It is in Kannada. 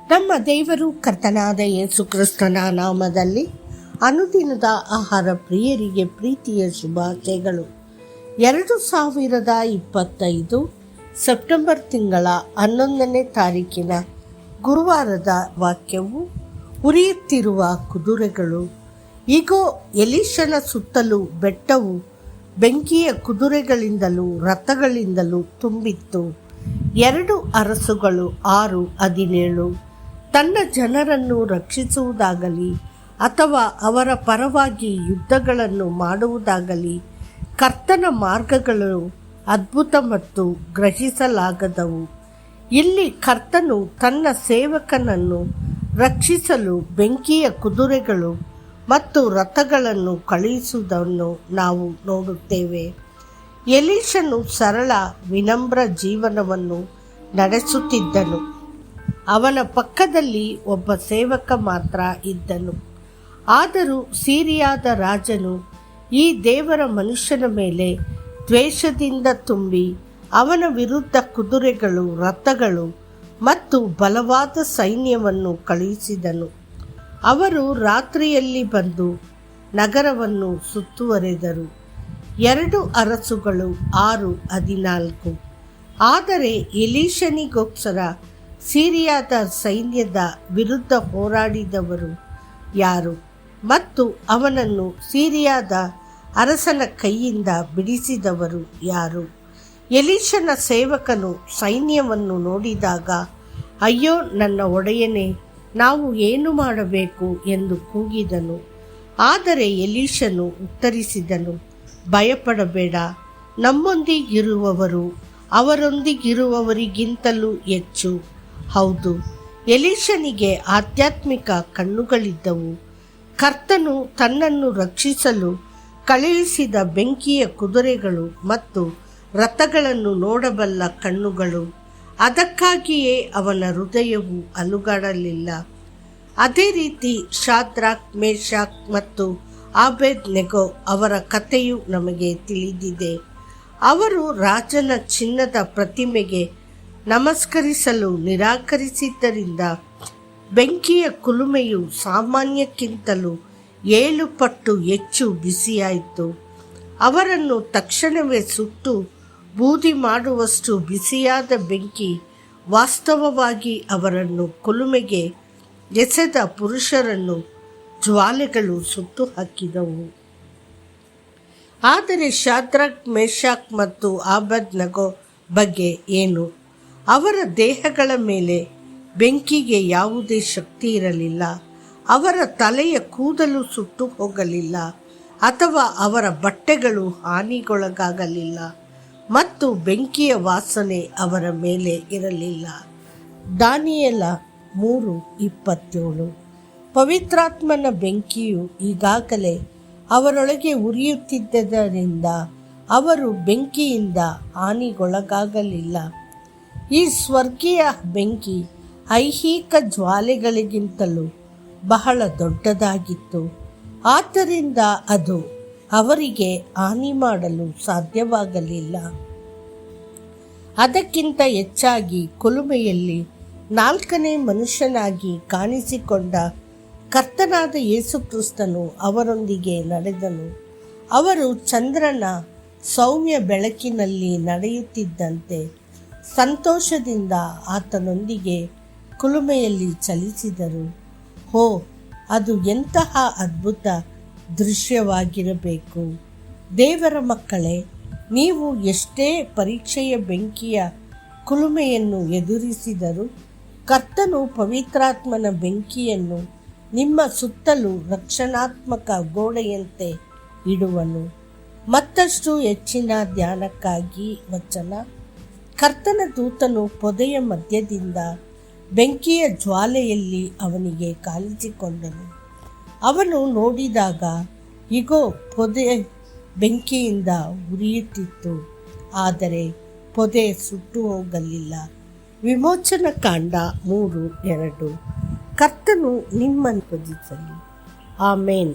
ನಮ್ಮ ದೇವರು ಕರ್ತನಾದ ಯೇಸು ಕ್ರಿಸ್ತನ ನಾಮದಲ್ಲಿ ಅನುದಿನದ ಆಹಾರ ಪ್ರಿಯರಿಗೆ ಪ್ರೀತಿಯ ಶುಭಾಶಯಗಳು. 2025 ಸೆಪ್ಟೆಂಬರ್ ತಿಂಗಳ 11ನೇ ತಾರೀಕಿನ ಗುರುವಾರದ ವಾಕ್ಯವು, ಉರಿಯುತ್ತಿರುವ ಕುದುರೆಗಳು. ಈಗೋ, ಎಲೀಷನ ಸುತ್ತಲೂ ಬೆಟ್ಟವು ಬೆಂಕಿಯ ಕುದುರೆಗಳಿಂದಲೂ ರಥಗಳಿಂದಲೂ ತುಂಬಿತ್ತು. 2 ಅರಸುಗಳು 6:17 ತನ್ನ ಜನರನ್ನು ರಕ್ಷಿಸುವುದಾಗಲಿ ಅಥವಾ ಅವರ ಪರವಾಗಿ ಯುದ್ಧಗಳನ್ನು ಮಾಡುವುದಾಗಲಿ ಕರ್ತನ ಮಾರ್ಗಗಳು ಅದ್ಭುತ ಮತ್ತು ಗ್ರಹಿಸಲಾಗದವು. ಇಲ್ಲಿ ಕರ್ತನು ತನ್ನ ಸೇವಕನನ್ನು ರಕ್ಷಿಸಲು ಬೆಂಕಿಯ ಕುದುರೆಗಳು ಮತ್ತು ರಥಗಳನ್ನು ಕಳುಹಿಸುವುದನ್ನು ನಾವು ನೋಡುತ್ತೇವೆ. ಎಲೀಷನು ಸರಳ ವಿನಮ್ರ ಜೀವನವನ್ನು ನಡೆಸುತ್ತಿದ್ದನು. ಅವನ ಪಕ್ಕದಲ್ಲಿ ಒಬ್ಬ ಸೇವಕ ಮಾತ್ರ ಇದ್ದನು. ಆದರೂ ಸಿರಿಯಾದ ರಾಜನು ಈ ದೇವರ ಮನುಷ್ಯನ ಮೇಲೆ ದ್ವೇಷದಿಂದ ತುಂಬಿ ಅವನ ವಿರುದ್ಧ ಕುದುರೆಗಳು, ರಥಗಳು ಮತ್ತು ಬಲವಾದ ಸೈನ್ಯವನ್ನು ಕಳುಹಿಸಿದನು. ಅವರು ರಾತ್ರಿಯಲ್ಲಿ ಬಂದು ನಗರವನ್ನು ಸುತ್ತುವರೆದರು. 2 ಅರಸುಗಳು 6:14 ಆದರೆ ಎಲೀಷನಿಗೋಸ್ಕರ ಸಿರಿಯಾದ ಸೈನ್ಯದ ವಿರುದ್ಧ ಹೋರಾಡಿದವರು ಯಾರು ಮತ್ತು ಅವನನ್ನು ಸಿರಿಯಾದ ಅರಸನ ಕೈಯಿಂದ ಬಿಡಿಸಿದವರು ಯಾರು? ಎಲೀಷನ ಸೇವಕನು ಸೈನ್ಯವನ್ನು ನೋಡಿದಾಗ, ಅಯ್ಯೋ ನನ್ನ ಒಡೆಯನೇ, ನಾವು ಏನು ಮಾಡಬೇಕು ಎಂದು ಕೂಗಿದನು. ಆದರೆ ಎಲೀಷನು ಉತ್ತರಿಸಿದನು, ಭಯಪಡಬೇಡ, ನಮ್ಮೊಂದಿಗಿರುವವರು ಅವರೊಂದಿಗಿರುವವರಿಗಿಂತಲೂ ಹೆಚ್ಚು. ಹೌದು, ಎಲೀಷನಿಗೆ ಆಧ್ಯಾತ್ಮಿಕ ಕಣ್ಣುಗಳಿದ್ದವು. ಕರ್ತನು ತನ್ನನ್ನು ರಕ್ಷಿಸಲು ಕಳುಹಿಸಿದ ಬೆಂಕಿಯ ಕುದುರೆಗಳು ಮತ್ತು ರಥಗಳನ್ನು ನೋಡಬಲ್ಲ ಕಣ್ಣುಗಳು. ಅದಕ್ಕಾಗಿಯೇ ಅವನ ಹೃದಯವು ಅಲುಗಾಡಲಿಲ್ಲ. ಅದೇ ರೀತಿ ಶಾದ್ರಾಕ್, ಮೇಷಾಕ್ ಮತ್ತು ಆಬೇದ್ನೆಗೋ ಅವರ ಕಥೆಯು ನಮಗೆ ತಿಳಿದಿದೆ. ಅವರು ರಾಜನ ಚಿನ್ನದ ಪ್ರತಿಮೆಗೆ ನಮಸ್ಕರಿಸಲು ನಿರಾಕರಿಸಿದ್ದರಿಂದ ಬೆಂಕಿಯ ಕುಲುಮೆಯು ಸಾಮಾನ್ಯಕ್ಕಿಂತಲೂ 7 ಪಟ್ಟು ಹೆಚ್ಚು ಬಿಸಿಯಾಯಿತು. ಅವರನ್ನು ತಕ್ಷಣವೇ ಸುಟ್ಟು ಬೂದಿ ಮಾಡುವಷ್ಟು ಬಿಸಿಯಾದ ಬೆಂಕಿ ವಾಸ್ತವವಾಗಿ ಅವರನ್ನು ಕುಲುಮೆಗೆ ಎಸೆದ ಪುರುಷರನ್ನು ಜ್ವಾಲೆಗಳು ಸುಟ್ಟು ಹಾಕಿದವು. ಆದರೆ ಶಾದ್ರಕ್, ಮೇಷಾಕ್ ಮತ್ತು ಆಬೇದ್ನೆಗೋ ಬಗ್ಗೆ ಏನು? ಅವರ ದೇಹಗಳ ಮೇಲೆ ಬೆಂಕಿಗೆ ಯಾವುದೇ ಶಕ್ತಿ ಇರಲಿಲ್ಲ. ಅವರ ತಲೆಯ ಕೂದಲು ಸುಟ್ಟು ಹೋಗಲಿಲ್ಲ ಅಥವಾ ಅವರ ಬಟ್ಟೆಗಳು ಹಾನಿಗೊಳಗಾಗಲಿಲ್ಲ ಮತ್ತು ಬೆಂಕಿಯ ವಾಸನೆ ಅವರ ಮೇಲೆ ಇರಲಿಲ್ಲ. ದಾನಿಯೇಲ 3:27 ಪವಿತ್ರಾತ್ಮನ ಬೆಂಕಿಯು ಈಗಾಗಲೇ ಅವರೊಳಗೆ ಉರಿಯುತ್ತಿದ್ದರಿಂದ ಅವರು ಬೆಂಕಿಯಿಂದ ಹಾನಿಗೊಳಗಾಗಲಿಲ್ಲ. ಈ ಸ್ವರ್ಗೀಯ ಬೆಂಕಿ ಐಹಿಕ ಜ್ವಾಲೆಗಳಿಗಿಂತಲೂ ಬಹಳ ದೊಡ್ಡದಾಗಿತ್ತು. ಆದ್ದರಿಂದ ಅದು ಅವರಿಗೆ ಹಾನಿ ಮಾಡಲು ಸಾಧ್ಯವಾಗಲಿಲ್ಲ. ಅದಕ್ಕಿಂತ ಹೆಚ್ಚಾಗಿ ಕುಲುಮೆಯಲ್ಲಿ 4ನೇ ಮನುಷ್ಯನಾಗಿ ಕಾಣಿಸಿಕೊಂಡ ಕರ್ತನಾದ ಯೇಸು ಕ್ರಿಸ್ತನು ಅವರೊಂದಿಗೆ ನಡೆದನು. ಅವರು ಚಂದ್ರನ ಸೌಮ್ಯ ಬೆಳಕಿನಲ್ಲಿ ನಡೆಯುತ್ತಿದ್ದಂತೆ ಸಂತೋಷದಿಂದ ಆತನೊಂದಿಗೆ ಕುಲುಮೆಯಲ್ಲಿ ಚಲಿಸಿದರು. ಹೋ, ಅದು ಎಂತಹ ಅದ್ಭುತ ದೃಶ್ಯವಾಗಿರಬೇಕು! ದೇವರ ಮಕ್ಕಳೇ, ನೀವು ಎಷ್ಟೇ ಪರೀಕ್ಷೆಯ ಬೆಂಕಿಯ ಕುಲುಮೆಯನ್ನು ಎದುರಿಸಿದರೂ ಕರ್ತನು ಪವಿತ್ರಾತ್ಮನ ಬೆಂಕಿಯನ್ನು ನಿಮ್ಮ ಸುತ್ತಲೂ ರಕ್ಷಣಾತ್ಮಕ ಗೋಡೆಯಂತೆ ಇಡುವನು. ಮತ್ತಷ್ಟು ಹೆಚ್ಚಿನ ಧ್ಯಾನಕ್ಕಾಗಿ ವಚನ. ಕರ್ತನ ದೂತನು ಪೊದೆಯ ಮಧ್ಯದಿಂದ ಬೆಂಕಿಯ ಜ್ವಾಲೆಯಲ್ಲಿ ಅವನಿಗೆ ಕಾಣಿಸಿಕೊಂಡನು. ಅವನು ನೋಡಿದಾಗ, ಇಗೋ, ಪೊದೆ ಬೆಂಕಿಯಿಂದ ಉರಿಯುತ್ತಿತ್ತು, ಆದರೆ ಪೊದೆ ಸುಟ್ಟು ಹೋಗಲಿಲ್ಲ. ವಿಮೋಚನ ಕಾಂಡ 3:2. ಕರ್ತನು ನಿಮ್ಮನ್ನು ಪೂಜಿಸಲಿ. ಆಮೇನ್.